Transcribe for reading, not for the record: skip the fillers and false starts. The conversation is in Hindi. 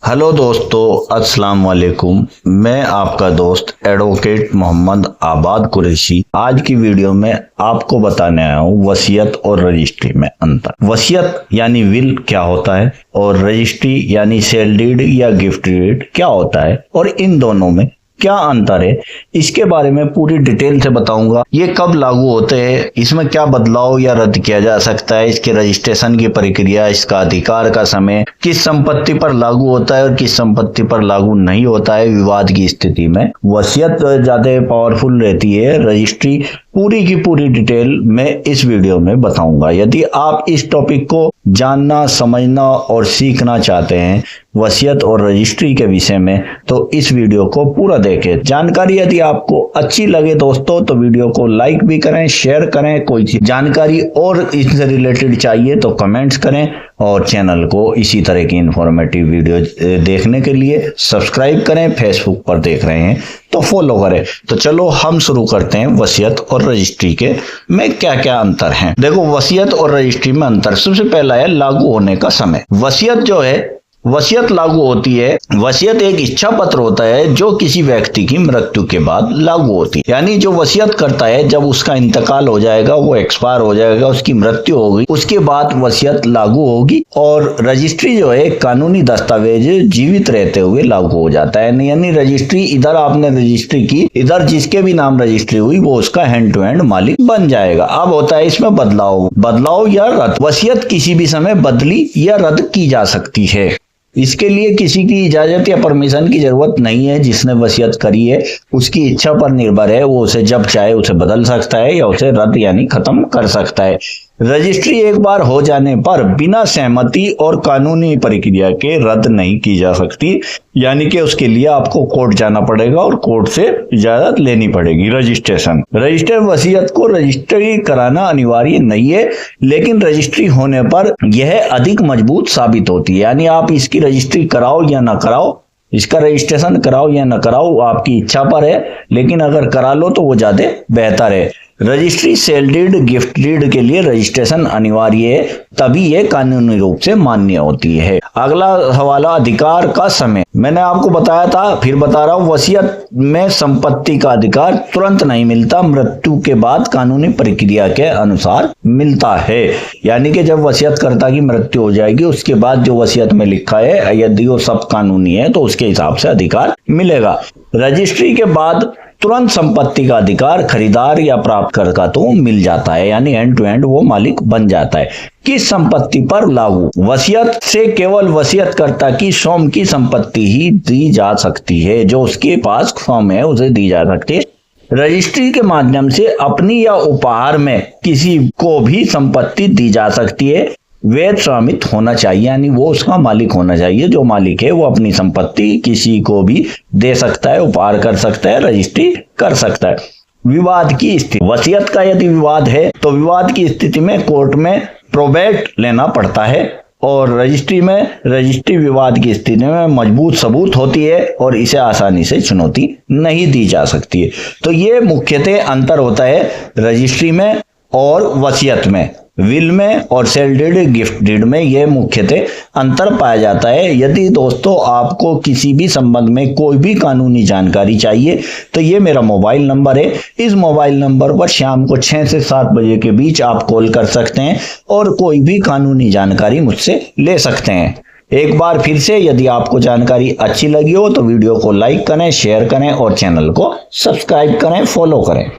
हेलो दोस्तों, अस्सलाम वालेकुम। मैं आपका दोस्त एडवोकेट मोहम्मद आबाद कुरैशी आज की वीडियो में आपको बताने आया हूँ वसीयत और रजिस्ट्री में अंतर। वसीयत यानी विल क्या होता है और रजिस्ट्री यानी सेल डीड या गिफ्ट डीड क्या होता है और इन दोनों में क्या अंतर है, इसके बारे में पूरी डिटेल से बताऊंगा। ये कब लागू होते हैं, इसमें क्या बदलाव या रद्द किया जा सकता है, इसके रजिस्ट्रेशन की प्रक्रिया, इसका अधिकार का समय, किस संपत्ति पर लागू होता है और किस संपत्ति पर लागू नहीं होता है विवाद की स्थिति में। वसीयत ज्यादा पावरफुल रहती है, रजिस्ट्री पूरी की पूरी डिटेल मैं इस वीडियो में बताऊंगा। यदि आप इस टॉपिक को जानना, समझना और सीखना चाहते हैं वसीयत और रजिस्ट्री के विषय में, तो इस वीडियो को पूरा देखें। जानकारी यदि आपको अच्छी लगे दोस्तों तो वीडियो को लाइक भी करें, शेयर करें। कोई जानकारी और इससे रिलेटेड चाहिए तो कमेंट्स करें और चैनल को इसी तरह की इंफॉर्मेटिव वीडियो देखने के लिए सब्सक्राइब करें। फेसबुक पर देख रहे हैं तो फॉलो करें। तो चलो हम शुरू करते हैं वसीयत और रजिस्ट्री के में क्या क्या अंतर हैं। देखो, वसीयत और रजिस्ट्री में अंतर सबसे पहला है लागू होने का समय। वसीयत जो है, वसीयत लागू होती है। वसीयत एक इच्छा पत्र होता है जो किसी व्यक्ति की मृत्यु के बाद लागू होती है। यानी जो वसीयत करता है जब उसका इंतकाल हो जाएगा, वो एक्सपायर हो जाएगा, उसकी मृत्यु होगी, उसके बाद वसीयत लागू होगी। और रजिस्ट्री जो है कानूनी दस्तावेज जीवित रहते हुए लागू हो जाता है। यानी रजिस्ट्री, इधर आपने रजिस्ट्री की, इधर जिसके भी नाम रजिस्ट्री हुई वो उसका हैंड टू हैंड मालिक बन जाएगा। अब होता है इसमें बदलाव या रद्द। वसीयत किसी भी समय बदली या रद्द की जा सकती है। इसके लिए किसी की इजाजत या परमिशन की जरूरत नहीं है। जिसने वसीयत करी है उसकी इच्छा पर निर्भर है, वो उसे जब चाहे उसे बदल सकता है या उसे रद्द यानी खत्म कर सकता है। रजिस्ट्री एक बार हो जाने पर बिना सहमति और कानूनी प्रक्रिया के रद्द नहीं की जा सकती। यानी कि उसके लिए आपको कोर्ट जाना पड़ेगा और कोर्ट से इजाजत लेनी पड़ेगी। रजिस्टर वसीयत को रजिस्ट्री कराना अनिवार्य नहीं है, लेकिन रजिस्ट्री होने पर यह अधिक मजबूत साबित होती है। यानी आप इसकी रजिस्ट्री कराओ या ना कराओ, इसका रजिस्ट्रेशन कराओ या ना कराओ, आपकी इच्छा पर है, लेकिन अगर करा लो तो वो ज्यादा बेहतर है। Registry sale deed, gift deed के लिए रजिस्ट्रेशन अनिवार्य है, तभी ये कानूनी रूप से मान्य होती है। अगला हवाला अधिकार का समय। मैंने आपको बताया था, फिर बता रहा हूं, वसीयत में संपत्ति का अधिकार तुरंत नहीं मिलता, मृत्यु के बाद कानूनी प्रक्रिया के अनुसार मिलता है। यानी कि जब वसीयतकर्ता की मृत्यु हो जाएगी उसके बाद जो वसीयत में लिखा है यदि वो सब कानूनी है तो उसके हिसाब से अधिकार मिलेगा। रजिस्ट्री के बाद तुरंत संपत्ति का अधिकार खरीदार या प्राप्तकर्ता को मिल जाता है, यानी हैंड टू हैंड वो मालिक बन जाता है। किस संपत्ति पर लागू? वसीयत से केवल वसीयतकर्ता की स्वयं की संपत्ति ही दी जा सकती है, जो उसके पास स्वयं है उसे दी जा सकती है। रजिस्ट्री के माध्यम से अपनी या उपहार में किसी को भी संपत्ति दी जा सकती है। वैध स्वामित्व होना चाहिए, यानी वो उसका मालिक होना चाहिए। जो मालिक है वो अपनी संपत्ति किसी को भी दे सकता है, उपहार कर सकता है, रजिस्ट्री कर सकता है। विवाद की स्थिति। वसीयत का यदि विवाद है तो विवाद की स्थिति में कोर्ट में प्रोबेट लेना पड़ता है, और रजिस्ट्री विवाद की स्थिति में मजबूत सबूत होती है और इसे आसानी से चुनौती नहीं दी जा सकती है। तो ये मुख्यतः अंतर होता है रजिस्ट्री में और वसीयत में। विल में और सेल डीड, गिफ्ट डीड में यह मुख्यतः अंतर पाया जाता है। यदि दोस्तों आपको किसी भी संबंध में कोई भी कानूनी जानकारी चाहिए तो ये मेरा मोबाइल नंबर है। इस मोबाइल नंबर पर शाम को 6 से 7 बजे के बीच आप कॉल कर सकते हैं और कोई भी कानूनी जानकारी मुझसे ले सकते हैं। एक बार फिर से, यदि आपको जानकारी अच्छी लगी हो तो वीडियो को लाइक करें, शेयर करें और चैनल को सब्सक्राइब करें, फॉलो करें।